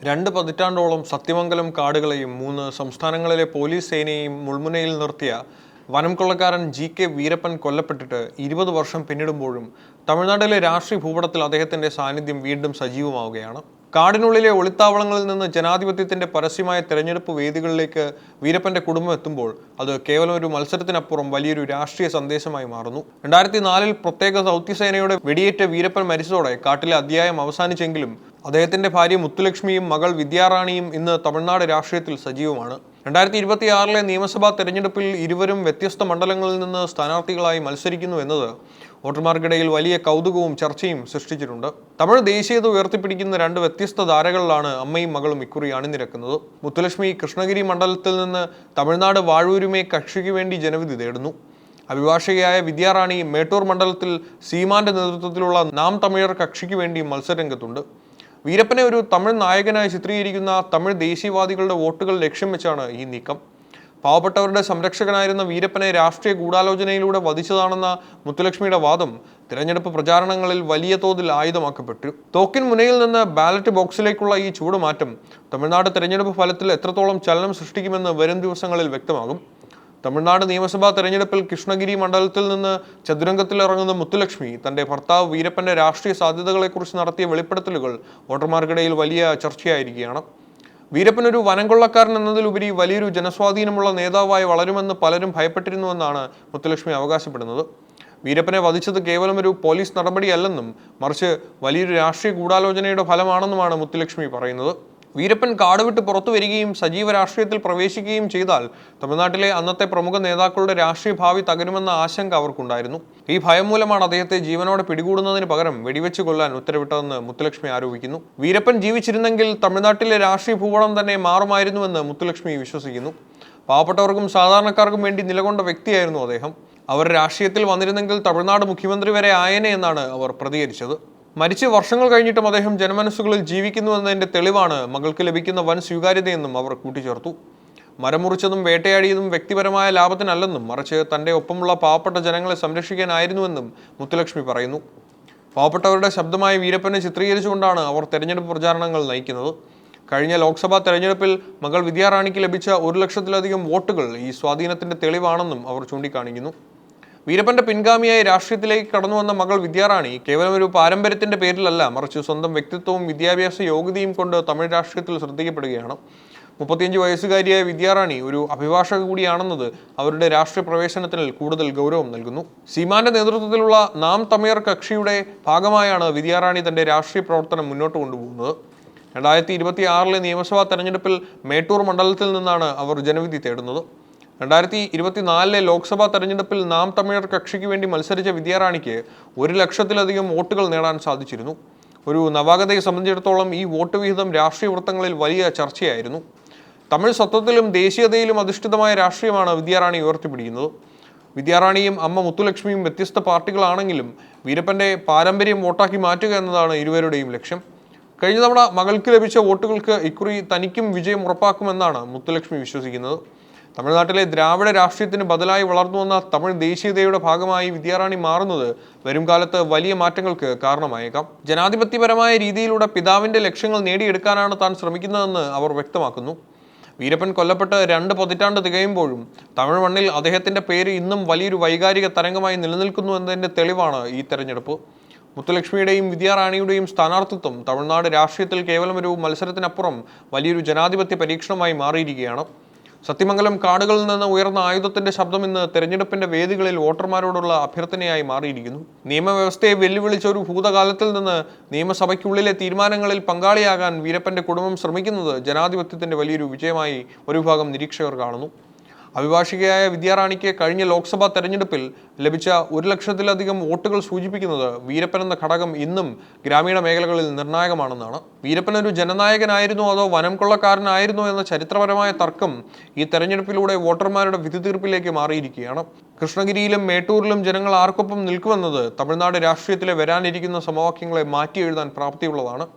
രണ്ട് പതിറ്റാണ്ടോളം സത്യമംഗലം കാടുകളെയും 3 സംസ്ഥാനങ്ങളിലെ പോലീസ് സേനയെയും മുൾമുനയിൽ നിർത്തിയ വനം കൊള്ളക്കാരൻ ജി.കെ. വീരപ്പൻ കൊല്ലപ്പെട്ടിട്ട് 20 വർഷം പിന്നിടുമ്പോഴും തമിഴ്നാട്ടിലെ രാഷ്ട്രീയ ഭൂപടത്തിൽ അദ്ദേഹത്തിന്റെ സാന്നിധ്യം വീണ്ടും സജീവമാവുകയാണ്. കാടിനുള്ളിലെ ഒളിത്താവളങ്ങളിൽ നിന്ന് ജനാധിപത്യത്തിന്റെ പരസ്യമായ തെരഞ്ഞെടുപ്പ് വേദികളിലേക്ക് വീരപ്പന്റെ കുടുംബം എത്തുമ്പോൾ അത് കേവലം ഒരു മത്സരത്തിനപ്പുറം വലിയൊരു രാഷ്ട്രീയ സന്ദേശമായി മാറുന്നു. 2004 പ്രത്യേക ദൗത്യസേനയുടെ വെടിയേറ്റ് വീരപ്പൻ മരിച്ചതോടെ കാട്ടിലെ അധ്യായം അവസാനിച്ചെങ്കിലും അദ്ദേഹത്തിന്റെ ഭാര്യ മുത്തുലക്ഷ്മിയും മകൾ വിദ്യാറാണിയും ഇന്ന് തമിഴ്നാട് രാഷ്ട്രീയത്തിൽ സജീവമാണ്. 2026 നിയമസഭാ തെരഞ്ഞെടുപ്പിൽ ഇരുവരും വ്യത്യസ്ത മണ്ഡലങ്ങളിൽ നിന്ന് സ്ഥാനാർത്ഥികളായി മത്സരിക്കുന്നു എന്നത് വോട്ടർമാർക്കിടയിൽ വലിയ കൗതുകവും ചർച്ചയും സൃഷ്ടിച്ചിട്ടുണ്ട്. തമിഴ് ദേശീയത ഉയർത്തിപ്പിടിക്കുന്ന രണ്ട് വ്യത്യസ്ത ധാരകളിലാണ് അമ്മയും മകളും ഇക്കുറി അണിനിരക്കുന്നത്. മുത്തുലക്ഷ്മി കൃഷ്ണഗിരി മണ്ഡലത്തിൽ നിന്ന് തമിഴ്നാട് വാഴൂരുമേ കക്ഷിക്ക് വേണ്ടി ജനവിധി തേടുന്നു. അഭിഭാഷകയായ വിദ്യാറാണി മേട്ടൂർ മണ്ഡലത്തിൽ സീമാന്റെ നേതൃത്വത്തിലുള്ള നാം തമിഴർ കക്ഷിക്ക് വേണ്ടി മത്സരരംഗത്തുണ്ട്. വീരപ്പനെ ഒരു തമിഴ് നായകനായി ചിത്രീകരിക്കുന്ന തമിഴ് ദേശീയവാദികളുടെ വോട്ടുകൾ ലക്ഷ്യം വെച്ചാണ് ഈ നീക്കം. പാവപ്പെട്ടവരുടെ സംരക്ഷകനായിരുന്ന വീരപ്പനെ രാഷ്ട്രീയ ഗൂഢാലോചനയിലൂടെ വധിച്ചതാണെന്ന മുത്തുലക്ഷ്മിയുടെ വാദം തിരഞ്ഞെടുപ്പ് പ്രചാരണങ്ങളിൽ വലിയ തോതിൽ ആയുധമാക്കപ്പെട്ടു. തോക്കിൻ മുനയിൽ നിന്ന് ബാലറ്റ് ബോക്സിലേക്കുള്ള ഈ ചൂടുമാറ്റം തമിഴ്നാട് തിരഞ്ഞെടുപ്പ് ഫലത്തിൽ എത്രത്തോളം ചലനം സൃഷ്ടിക്കുമെന്ന് വരും ദിവസങ്ങളിൽ വ്യക്തമാകും. തമിഴ്നാട് നിയമസഭാ തെരഞ്ഞെടുപ്പിൽ കൃഷ്ണഗിരി മണ്ഡലത്തിൽ നിന്ന് ചതുരംഗത്തിലിറങ്ങുന്ന മുത്തുലക്ഷ്മി തന്റെ ഭർത്താവ് വീരപ്പന്റെ രാഷ്ട്രീയ സാധ്യതകളെക്കുറിച്ച് നടത്തിയ വെളിപ്പെടുത്തലുകൾ വോട്ടർമാർക്കിടയിൽ വലിയ ചർച്ചയായിരിക്കുകയാണ്. വീരപ്പൻ ഒരു വനം കൊള്ളക്കാരൻ എന്നതിലുപരി വലിയൊരു ജനസ്വാധീനമുള്ള നേതാവായി വളരുമെന്ന് പലരും ഭയപ്പെട്ടിരുന്നുവെന്നാണ് മുത്തുലക്ഷ്മി അവകാശപ്പെടുന്നത്. വീരപ്പനെ വധിച്ചത് കേവലം ഒരു പോലീസ് നടപടിയല്ലെന്നും മറിച്ച് വലിയൊരു രാഷ്ട്രീയ ഗൂഢാലോചനയുടെ ഫലമാണെന്നുമാണ് മുത്തുലക്ഷ്മി പറയുന്നത്. വീരപ്പൻ കാടുവിട്ട് പുറത്തു വരികയും സജീവ രാഷ്ട്രീയത്തിൽ പ്രവേശിക്കുകയും ചെയ്താൽ തമിഴ്നാട്ടിലെ അന്നത്തെ പ്രമുഖ നേതാക്കളുടെ രാഷ്ട്രീയ ഭാവി തകരുമെന്ന ആശങ്ക അവർക്കുണ്ടായിരുന്നു. ഈ ഭയം മൂലമാണ് അദ്ദേഹത്തെ ജീവനോടെ പിടികൂടുന്നതിന് പകരം വെടിവെച്ച് കൊല്ലാൻ ഉത്തരവിട്ടതെന്ന് മുത്തുലക്ഷ്മി ആരോപിക്കുന്നു. വീരപ്പൻ ജീവിച്ചിരുന്നെങ്കിൽ തമിഴ്നാട്ടിലെ രാഷ്ട്രീയ ഭൂപടം തന്നെ മാറുമായിരുന്നുവെന്ന് മുത്തുലക്ഷ്മി വിശ്വസിക്കുന്നു. പാവപ്പെട്ടവർക്കും സാധാരണക്കാർക്കും വേണ്ടി നിലകൊണ്ട വ്യക്തിയായിരുന്നു അദ്ദേഹം. അവർ രാഷ്ട്രീയത്തിൽ വന്നിരുന്നെങ്കിൽ തമിഴ്നാട് മുഖ്യമന്ത്രി വരെ ആയേനെ എന്നാണ് അവർ പ്രതികരിച്ചത്. മരിച്ച് വർഷങ്ങൾ കഴിഞ്ഞിട്ടും അദ്ദേഹം ജനമനസ്സുകളിൽ ജീവിക്കുന്നുവെന്നതിന്റെ തെളിവാണ് മകൾക്ക് ലഭിക്കുന്ന വൻ സ്വീകാര്യതയെന്നും അവർ കൂട്ടിച്ചേർത്തു. മരം മുറിച്ചതും വേട്ടയാടിയതും വ്യക്തിപരമായ ലാഭത്തിനല്ലെന്നും മറിച്ച് തന്റെ ഒപ്പമുള്ള പാവപ്പെട്ട ജനങ്ങളെ സംരക്ഷിക്കാനായിരുന്നുവെന്നും മുത്തുലക്ഷ്മി പറയുന്നു. പാവപ്പെട്ടവരുടെ ശബ്ദമായ വീരപ്പനെ ചിത്രീകരിച്ചുകൊണ്ടാണ് അവർ തെരഞ്ഞെടുപ്പ് പ്രചാരണങ്ങൾ നയിക്കുന്നത്. കഴിഞ്ഞ ലോക്സഭാ തെരഞ്ഞെടുപ്പിൽ മകൾ വിദ്യാറാണിക്ക് ലഭിച്ച 1 ലക്ഷത്തിലധികം വോട്ടുകൾ ഈ സ്വാധീനത്തിന്റെ തെളിവാണെന്നും അവർ ചൂണ്ടിക്കാണിക്കുന്നു. വീരപ്പന്റെ പിൻഗാമിയായി രാഷ്ട്രീയത്തിലേക്ക് കടന്നുവന്ന മകൾ വിദ്യാറാണി കേവലം ഒരു പാരമ്പര്യത്തിന്റെ പേരിലല്ല മറിച്ച് സ്വന്തം വ്യക്തിത്വവും വിദ്യാഭ്യാസ യോഗ്യതയും കൊണ്ട് തമിഴ് രാഷ്ട്രീയത്തിൽ ശ്രദ്ധിക്കപ്പെടുകയാണ്. 35 വയസ്സുകാരിയായ വിദ്യാറാണി ഒരു അഭിഭാഷക കൂടിയാണെന്നത് അവരുടെ രാഷ്ട്രീയ പ്രവേശനത്തിന് കൂടുതൽ ഗൗരവം നൽകുന്നു. സീമാന്റെ നേതൃത്വത്തിലുള്ള നാം തമിഴർ കക്ഷിയുടെ ഭാഗമായാണ് വിദ്യാറാണി തന്റെ രാഷ്ട്രീയ പ്രവർത്തനം മുന്നോട്ട് കൊണ്ടുപോകുന്നത്. 2026 നിയമസഭാ തെരഞ്ഞെടുപ്പിൽ മേട്ടൂർ മണ്ഡലത്തിൽ നിന്നാണ് അവർ ജനവിധി തേടുന്നത്. 2024 ലോക്സഭാ തെരഞ്ഞെടുപ്പിൽ നാം തമിഴർ കക്ഷിക്ക് വേണ്ടി മത്സരിച്ച വിദ്യാറാണിക്ക് 1 ലക്ഷത്തിലധികം വോട്ടുകൾ നേടാൻ സാധിച്ചിരുന്നു. ഒരു നവാഗതയെ സംബന്ധിച്ചിടത്തോളം ഈ വോട്ട് വിഹിതം രാഷ്ട്രീയ വൃത്തങ്ങളിൽ വലിയ ചർച്ചയായിരുന്നു. തമിഴ് സ്വത്വത്തിലും ദേശീയതയിലും അധിഷ്ഠിതമായ രാഷ്ട്രീയമാണ് വിദ്യാറാണി ഉയർത്തിപ്പിടിക്കുന്നത്. വിദ്യാറാണിയും അമ്മ മുത്തുലക്ഷ്മിയും വ്യത്യസ്ത പാർട്ടികളാണെങ്കിലും വീരപ്പന്റെ പാരമ്പര്യം വോട്ടാക്കി മാറ്റുക എന്നതാണ് ഇരുവരുടെയും ലക്ഷ്യം. കഴിഞ്ഞ തവണ മകൾക്ക് ലഭിച്ച വോട്ടുകൾക്ക് ഇക്കുറി തനിക്കും വിജയം ഉറപ്പാക്കുമെന്നാണ് മുത്തുലക്ഷ്മി വിശ്വസിക്കുന്നത്. തമിഴ്നാട്ടിലെ ദ്രാവിഡ രാഷ്ട്രീയത്തിന് ബദലായി വളർന്നുവന്ന തമിഴ് ദേശീയതയുടെ ഭാഗമായി വിദ്യാറാണി മാറുന്നത് വരും കാലത്ത് വലിയ മാറ്റങ്ങൾക്ക് കാരണമായേക്കാം. ജനാധിപത്യപരമായ രീതിയിലൂടെ പിതാവിന്റെ ലക്ഷ്യങ്ങൾ നേടിയെടുക്കാനാണ് താൻ ശ്രമിക്കുന്നതെന്ന് അവർ വ്യക്തമാക്കുന്നു. വീരപ്പൻ കൊല്ലപ്പെട്ട് 2 പതിറ്റാണ്ട് തികയുമ്പോഴും തമിഴ് മണ്ണിൽ അദ്ദേഹത്തിന്റെ പേര് ഇന്നും വലിയൊരു വൈകാരിക തരംഗമായി നിലനിൽക്കുന്നു എന്നതിന്റെ തെളിവാണ് ഈ തെരഞ്ഞെടുപ്പ്. മുത്തുലക്ഷ്മിയുടെയും വിദ്യാറാണിയുടെയും സ്ഥാനാർത്ഥിത്വം തമിഴ്നാട് രാഷ്ട്രീയത്തിൽ കേവലം ഒരു മത്സരത്തിനപ്പുറം വലിയൊരു ജനാധിപത്യ പരീക്ഷണമായി മാറിയിരിക്കുകയാണ്. സത്യമംഗലം കാടുകളിൽ നിന്ന് ഉയർന്ന ആയുധത്തിന്റെ ശബ്ദം ഇന്ന് തെരഞ്ഞെടുപ്പിന്റെ വേദികളിൽ വോട്ടർമാരോടുള്ള അഭ്യർത്ഥനയായി മാറിയിരിക്കുന്നു. നിയമവ്യവസ്ഥയെ വെല്ലുവിളിച്ച ഒരു ഭൂതകാലത്തിൽ നിന്ന് നിയമസഭയ്ക്കുള്ളിലെ തീരുമാനങ്ങളിൽ പങ്കാളിയാകാൻ വീരപ്പന്റെ കുടുംബം ശ്രമിക്കുന്നത് ജനാധിപത്യത്തിന്റെ വലിയൊരു വിജയമായി ഒരു വിഭാഗം നിരീക്ഷകർ കാണുന്നു. അഭിഭാഷകയായ വിദ്യാറാണിക്ക് കഴിഞ്ഞ ലോക്സഭാ തെരഞ്ഞെടുപ്പിൽ ലഭിച്ച 1 ലക്ഷത്തിലധികം വോട്ടുകൾ സൂചിപ്പിക്കുന്നത് വീരപ്പൻ എന്ന ഘടകം ഇന്നും ഗ്രാമീണ മേഖലകളിൽ നിർണായകമാണെന്നാണ്. വീരപ്പൻ ഒരു ജനനായകനായിരുന്നോ അതോ വനം കൊള്ളക്കാരനായിരുന്നോ എന്ന ചരിത്രപരമായ തർക്കം ഈ തെരഞ്ഞെടുപ്പിലൂടെ വോട്ടർമാരുടെ വിധി തീർപ്പിലേക്ക് മാറിയിരിക്കുകയാണ്. കൃഷ്ണഗിരിയിലും മേട്ടൂരിലും ജനങ്ങൾ ആർക്കൊപ്പം നിൽക്കുമെന്നത് തമിഴ്നാട് രാഷ്ട്രീയത്തിലെ വരാനിരിക്കുന്ന സമവാക്യങ്ങളെ മാറ്റി എഴുതാൻ പ്രാപ്തിയുള്ളതാണ്.